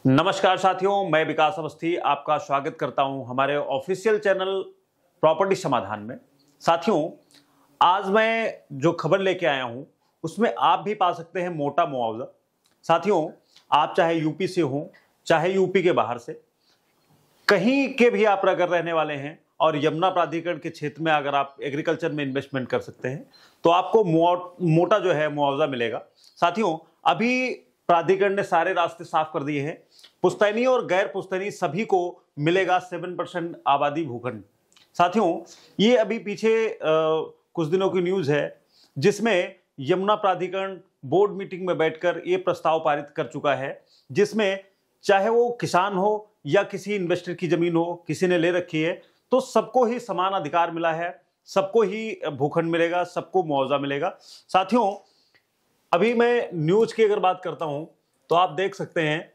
नमस्कार साथियों, मैं विकास अवस्थी आपका स्वागत करता हूं हमारे ऑफिशियल चैनल प्रॉपर्टी समाधान में। साथियों, आज मैं जो खबर लेके आया हूं उसमें आप भी पा सकते हैं मोटा मुआवजा। साथियों, आप चाहे यूपी से हो, चाहे यूपी के बाहर से, कहीं के भी आप अगर रहने वाले हैं और यमुना प्राधिकरण के क्षेत्र में अगर आप एग्रीकल्चर में इन्वेस्टमेंट कर सकते हैं तो आपको मोटा जो है मुआवजा मिलेगा। साथियों, अभी प्राधिकरण ने सारे रास्ते साफ कर दिए हैं। पुश्तैनी और गैर पुश्तैनी सभी को मिलेगा 7% आबादी भूखंड। साथियों, ये अभी पीछे कुछ दिनों की न्यूज़ है जिसमें यमुना प्राधिकरण बोर्ड मीटिंग में बैठकर ये प्रस्ताव पारित कर चुका है, जिसमें चाहे वो किसान हो या किसी इन्वेस्टर की जमीन हो, किसी ने ले रखी है, तो सबको ही समान अधिकार मिला है, सबको ही भूखंड मिलेगा, सबको मुआवजा मिलेगा। साथियों, अभी मैं न्यूज की अगर बात करता हूं तो आप देख सकते हैं,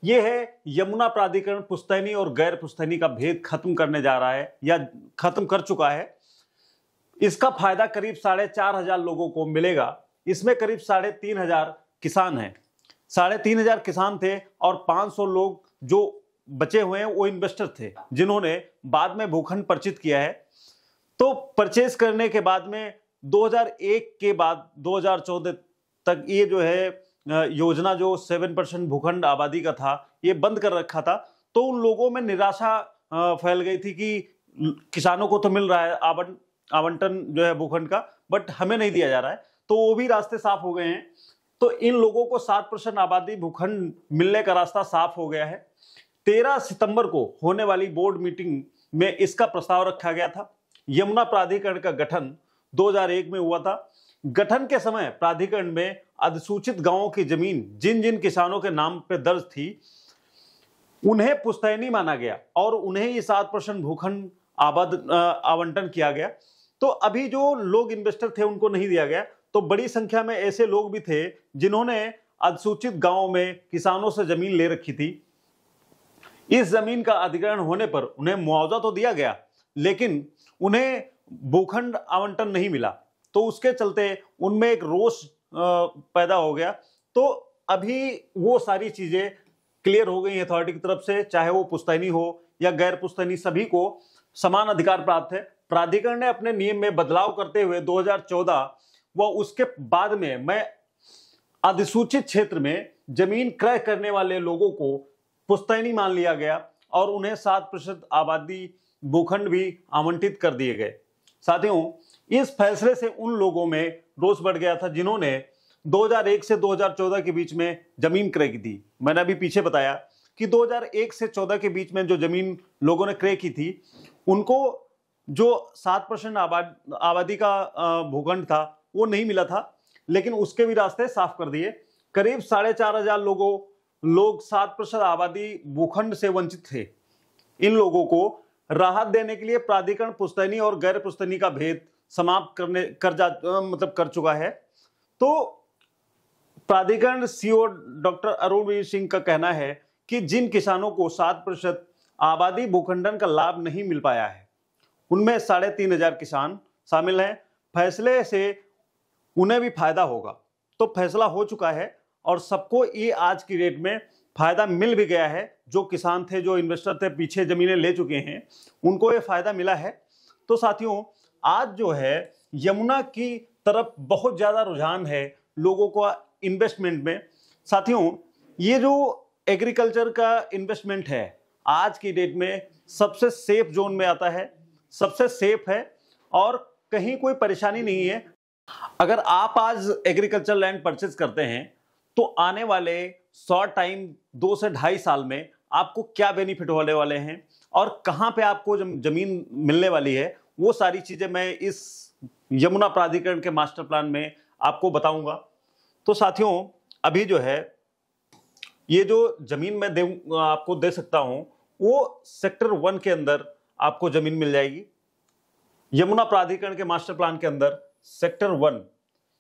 यह है यमुना प्राधिकरण पुश्तैनी और गैर पुश्तैनी का भेद खत्म करने जा रहा है या खत्म कर चुका है। इसका फायदा करीब 4,500 लोगों को मिलेगा। इसमें करीब 3,500 किसान हैं। 3,500 किसान थे और 500 लोग जो बचे हुए हैं वो इन्वेस्टर थे जिन्होंने बाद में भूखंड पर्चित किया है। तो परचेज करने के बाद में 2001 के बाद 2014 तक ये जो है योजना जो 7% भूखंड आबादी का था ये बंद कर रखा था। तो उन लोगों में निराशा फैल गई थी कि किसानों को तो मिल रहा है आवंटन जो है भूखंड का, बट हमें नहीं दिया जा रहा है। तो वो भी रास्ते साफ हो गए हैं। तो इन लोगों को 7% आबादी भूखंड मिलने का रास्ता साफ हो गया है। 13 सितंबर को होने वाली बोर्ड मीटिंग में इसका प्रस्ताव रखा गया था। यमुना प्राधिकरण का गठन 2001 में हुआ था। गठन के समय प्राधिकरण में अधिसूचित गांवों की जमीन जिन जिन किसानों के नाम पे दर्ज थी उन्हें पुश्तैनी माना गया और उन्हें ये 7% भूखंड आवंटन किया गया। तो अभी जो लोग इन्वेस्टर थे उनको नहीं दिया गया। तो बड़ी संख्या में ऐसे लोग भी थे जिन्होंने अधिसूचित गांवों में किसानों से जमीन ले रखी थी। इस जमीन का अधिग्रहण होने पर उन्हें मुआवजा तो दिया गया, लेकिन उन्हें भूखंड आवंटन नहीं मिला। तो उसके चलते उनमें एक रोष पैदा हो गया। तो अभी वो सारी चीजें क्लियर हो गई अथॉरिटी की तरफ से, चाहे वो पुश्तैनी हो या गैर पुश्तैनी, सभी को समान अधिकार प्राप्त है। प्राधिकरण ने अपने नियम में बदलाव करते हुए 2014 व उसके बाद में मैं अधिसूचित क्षेत्र में जमीन क्रय करने वाले लोगों को पुश्तैनी मान लिया गया और उन्हें 7% आबादी भूखंड भी आवंटित कर दिए गए। साथियों, इस फैसले से उन लोगों में रोष बढ़ गया था जिन्होंने 2001 से 2014 के बीच में जमीन क्रय की थी। मैंने अभी पीछे बताया कि 2001 से 14 के बीच में जो जमीन लोगों ने क्रय की थी उनको जो 7% आबादी का भूखंड था वो नहीं मिला था, लेकिन उसके भी रास्ते साफ कर दिए। करीब 4,500 लोग 7% आबादी भूखंड से वंचित थे। इन लोगों को राहत देने के लिए प्राधिकरण पुश्तैनी और गैर पुश्तैनी का भेद समाप्त कर चुका है। तो प्राधिकरण सीईओ डॉक्टर अरुणवीर सिंह का कहना है कि जिन किसानों को 7% आबादी भूखंडन का लाभ नहीं मिल पाया है उनमें 3,500 किसान शामिल हैं। फैसले से उन्हें भी फायदा होगा। तो फैसला हो चुका है और सबको ये आज की डेट में फायदा मिल भी गया है। जो किसान थे, जो इन्वेस्टर थे, पीछे जमीनें ले चुके हैं, उनको ये फायदा मिला है। तो साथियों, आज जो है यमुना की तरफ बहुत ज्यादा रुझान है लोगों को इन्वेस्टमेंट में। साथियों, ये जो एग्रीकल्चर का इन्वेस्टमेंट है आज की डेट में सबसे सेफ जोन में आता है, सबसे सेफ है और कहीं कोई परेशानी नहीं है। अगर आप आज एग्रीकल्चर लैंड परचेज करते हैं तो आने वाले शॉर्ट टाइम 2 से 2.5 साल में आपको क्या बेनिफिट होने वाले हैं और कहां पे आपको जमीन मिलने वाली है, वो सारी चीजें मैं इस यमुना प्राधिकरण के मास्टर प्लान में आपको बताऊंगा। तो साथियों, अभी जो है ये जो जमीन मैं आपको दे सकता हूं वो सेक्टर 1 के अंदर आपको जमीन मिल जाएगी। यमुना प्राधिकरण के मास्टर प्लान के अंदर सेक्टर 1,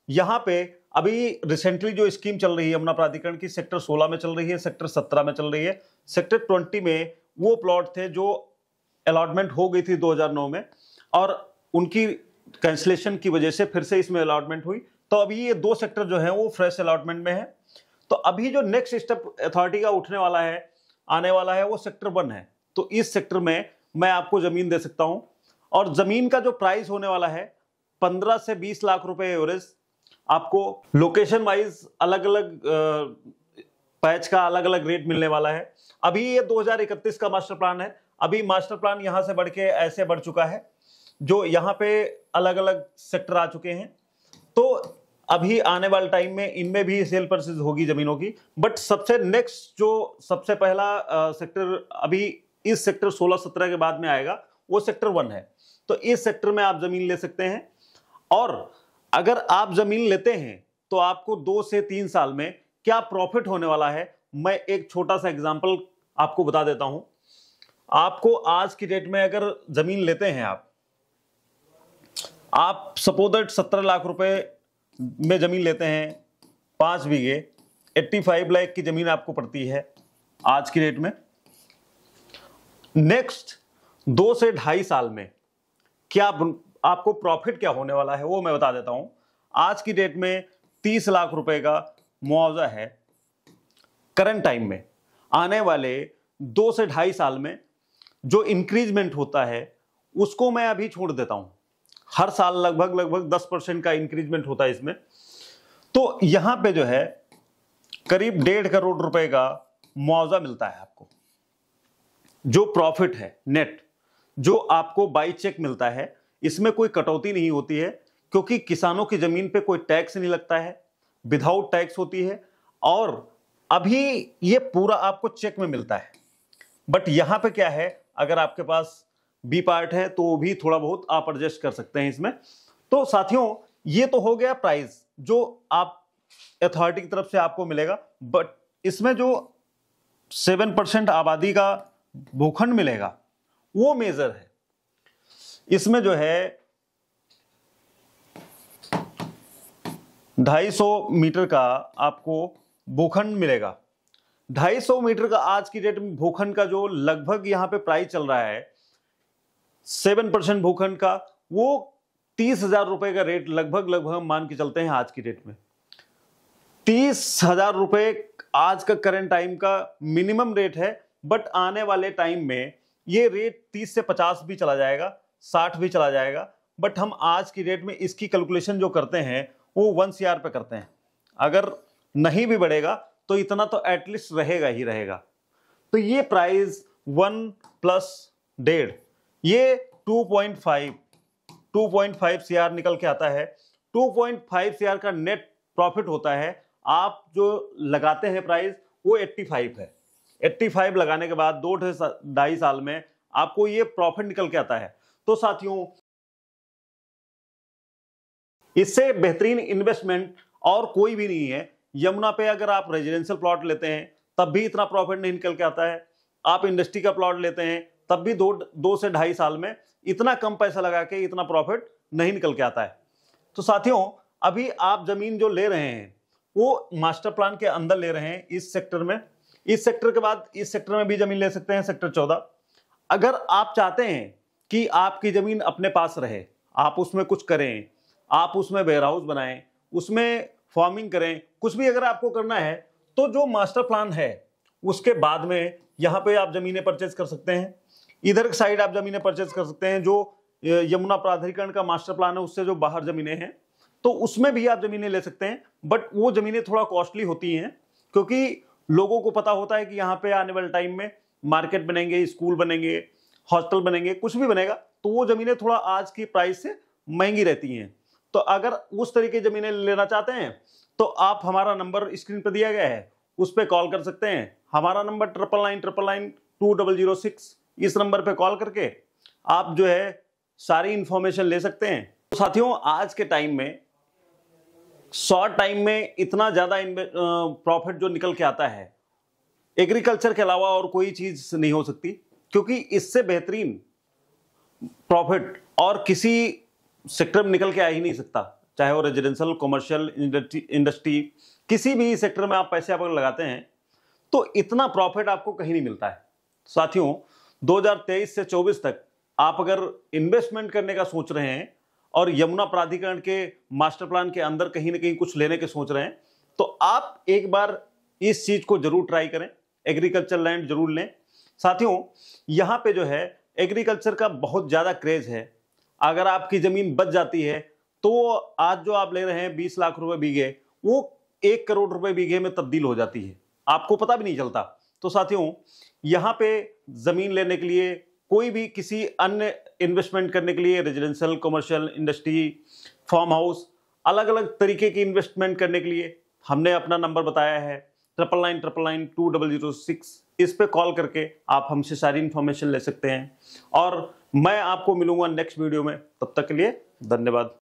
यहां पे अभी रिसेंटली जो स्कीम चल रही है यमुना प्राधिकरण की, सेक्टर 16 में चल रही है, सेक्टर 17 में चल रही है। सेक्टर 20 में वो प्लॉट थे जो अलॉटमेंट हो गई थी 2009 में और उनकी कैंसिलेशन की वजह से फिर से इसमें अलॉटमेंट हुई। तो अभी ये 2 सेक्टर जो है वो फ्रेश अलॉटमेंट में है। तो अभी जो नेक्स्ट स्टेप अथॉरिटी का उठने वाला है आने वाला है वो सेक्टर 1 है। तो इस सेक्टर में मैं आपको जमीन दे सकता हूं और जमीन का जो प्राइस होने वाला है 15 से 20 लाख रुपए एवरेज। आपको लोकेशन वाइज अलग अलग पैच का अलग अलग रेट मिलने वाला है। अभी ये 2031 का मास्टर प्लान है। अभी मास्टर प्लान यहां से बढ़ के ऐसे बढ़ चुका है, जो यहां पे अलग अलग सेक्टर आ चुके हैं। तो अभी आने वाले टाइम में इनमें भी सेल परचेज होगी जमीनों की। बट सबसे नेक्स्ट जो सबसे पहला सेक्टर अभी इस सेक्टर 16-17 के बाद में आएगा वो सेक्टर 1 है। तो इस सेक्टर में आप जमीन ले सकते हैं और अगर आप जमीन लेते हैं तो आपको 2 से 3 साल में क्या प्रॉफिट होने वाला है, मैं एक छोटा सा एग्जांपल आपको बता देता हूं। आपको आज की डेट में अगर जमीन लेते हैं आप सपोज दैट 17 लाख रुपए में जमीन लेते हैं, 5 बीघे 85 लाख की जमीन आपको पड़ती है आज की डेट में। नेक्स्ट 2 से 2.5 साल में क्या आपको प्रॉफिट क्या होने वाला है वो मैं बता देता हूं। आज की डेट में 30 लाख रुपए का मुआवजा है। करंट टाइम में आने वाले 2 से 2.5 साल में जो इंक्रीजमेंट होता है उसको मैं अभी छोड़ देता हूं। हर साल लगभग 10% का इंक्रीजमेंट होता है इसमें। तो यहां पे जो है करीब 1.5 करोड़ रुपए का मुआवजा मिलता है आपको। जो प्रॉफिट है नेट जो आपको बाई चेक मिलता है, इसमें कोई कटौती नहीं होती है क्योंकि किसानों की जमीन पे कोई टैक्स नहीं लगता है, विदाउट टैक्स होती है और अभी ये पूरा आपको चेक में मिलता है। बट यहां पे क्या है, अगर आपके पास बी पार्ट है तो भी थोड़ा बहुत आप एडजस्ट कर सकते हैं इसमें। तो साथियों ये तो हो गया प्राइस जो आप अथॉरिटी की तरफ से आपको मिलेगा। बट इसमें जो 7% आबादी का भूखंड मिलेगा वो मेजर है। इसमें जो है 250 मीटर का आपको भूखंड मिलेगा। 250 मीटर का आज की डेट में भूखंड का जो लगभग यहां पे प्राइस चल रहा है 7% भूखंड का, वो 30,000 रुपए का रेट लगभग हम मान के चलते हैं आज की डेट में। 30,000 रुपए आज का करंट टाइम का मिनिमम रेट है। बट आने वाले टाइम में ये रेट 30 से 50 भी चला जाएगा, 60 भी चला जाएगा। बट हम आज की डेट में इसकी कैलकुलेशन जो करते हैं वो 1 CR पे करते हैं। अगर नहीं भी बढ़ेगा तो इतना तो एटलीस्ट रहेगा ही रहेगा। तो ये प्राइस 1 + 1.5 ये 2.5 CR निकल के आता है। 2.5 CR का नेट प्रॉफिट होता है। आप जो लगाते हैं प्राइस वो 85 है। 85 लगाने के बाद 2 से 2.5 साल में आपको ये प्रॉफिट निकल के आता है। तो साथियों इससे बेहतरीन इन्वेस्टमेंट और कोई भी नहीं है। यमुना पे अगर आप रेजिडेंशियल प्लॉट लेते हैं तब भी इतना प्रॉफिट नहीं निकल के आता है। आप इंडस्ट्री का प्लॉट लेते हैं तब भी 2 से 2.5 साल में इतना कम पैसा लगा के इतना प्रॉफिट नहीं निकल के आता है। तो साथियों अभी आप जमीन जो ले रहे हैं वो मास्टर प्लान के अंदर ले रहे हैं इस सेक्टर में। इस सेक्टर के बाद इस सेक्टर में भी जमीन ले सकते हैं, सेक्टर 14। अगर आप चाहते हैं कि आपकी जमीन अपने पास रहे, आप उसमें कुछ करें, आप उसमें वेयर हाउस बनाएं, उसमें फार्मिंग करें, कुछ भी अगर आपको करना है तो जो मास्टर प्लान है उसके बाद में यहां पे आप जमीनें परचेज कर सकते हैं। इधर की साइड आप जमीनें परचेज कर सकते हैं। जो यमुना प्राधिकरण का मास्टर प्लान है उससे जो बाहर जमीनें हैं तो उसमें भी आप जमीनें ले सकते हैं। बट वो जमीनें थोड़ा कॉस्टली होती हैं क्योंकि लोगों को पता होता है कि यहाँ पे आने वाले टाइम में मार्केट बनेंगे, स्कूल बनेंगे, हॉस्टल बनेंगे, कुछ भी बनेगा। तो वो जमीनें थोड़ा आज की प्राइस से महंगी रहती हैं। तो अगर उस तरीके की जमीनें लेना चाहते हैं तो आप हमारा नंबर स्क्रीन पर दिया गया है उस पर कॉल कर सकते हैं। हमारा नंबर 9999992006, इस नंबर पे कॉल करके आप जो है सारी इंफॉर्मेशन ले सकते हैं। तो साथियों आज के टाइम में शॉर्ट टाइम में इतना ज्यादा प्रॉफिट जो निकल के आता है एग्रीकल्चर के अलावा और कोई चीज नहीं हो सकती, क्योंकि इससे बेहतरीन प्रॉफिट और किसी सेक्टर में निकल के आ ही नहीं सकता। चाहे वो रेजिडेंशियल, कमर्शियल, इंडस्ट्री, किसी भी सेक्टर में आप पैसे अगर लगाते हैं तो इतना प्रॉफिट आपको कहीं नहीं मिलता है। साथियों 2023 से 24 तक आप अगर इन्वेस्टमेंट करने का सोच रहे हैं और यमुना प्राधिकरण के मास्टर प्लान के अंदर कहीं ना कहीं कुछ लेने के सोच रहे हैं तो आप एक बार इस चीज को जरूर ट्राई करें। एग्रीकल्चर लैंड जरूर लें। साथियों, यहाँ पे जो है एग्रीकल्चर का बहुत ज़्यादा क्रेज है। अगर आपकी ज़मीन बच जाती है तो आज जो आप ले रहे हैं 20 लाख रुपए बीघे, वो 1 करोड़ रुपए बीघे में तब्दील हो जाती है, आपको पता भी नहीं चलता। तो साथियों, यहाँ पे ज़मीन लेने के लिए, कोई भी किसी अन्य इन्वेस्टमेंट करने के लिए, residential, commercial, industry, farm house, अलग अलग तरीके की इन्वेस्टमेंट करने के लिए हमने अपना नंबर बताया है 9999920006। इस पे कॉल करके आप हमसे सारी इंफॉर्मेशन ले सकते हैं और मैं आपको मिलूंगा नेक्स्ट वीडियो में। तब तक के लिए धन्यवाद।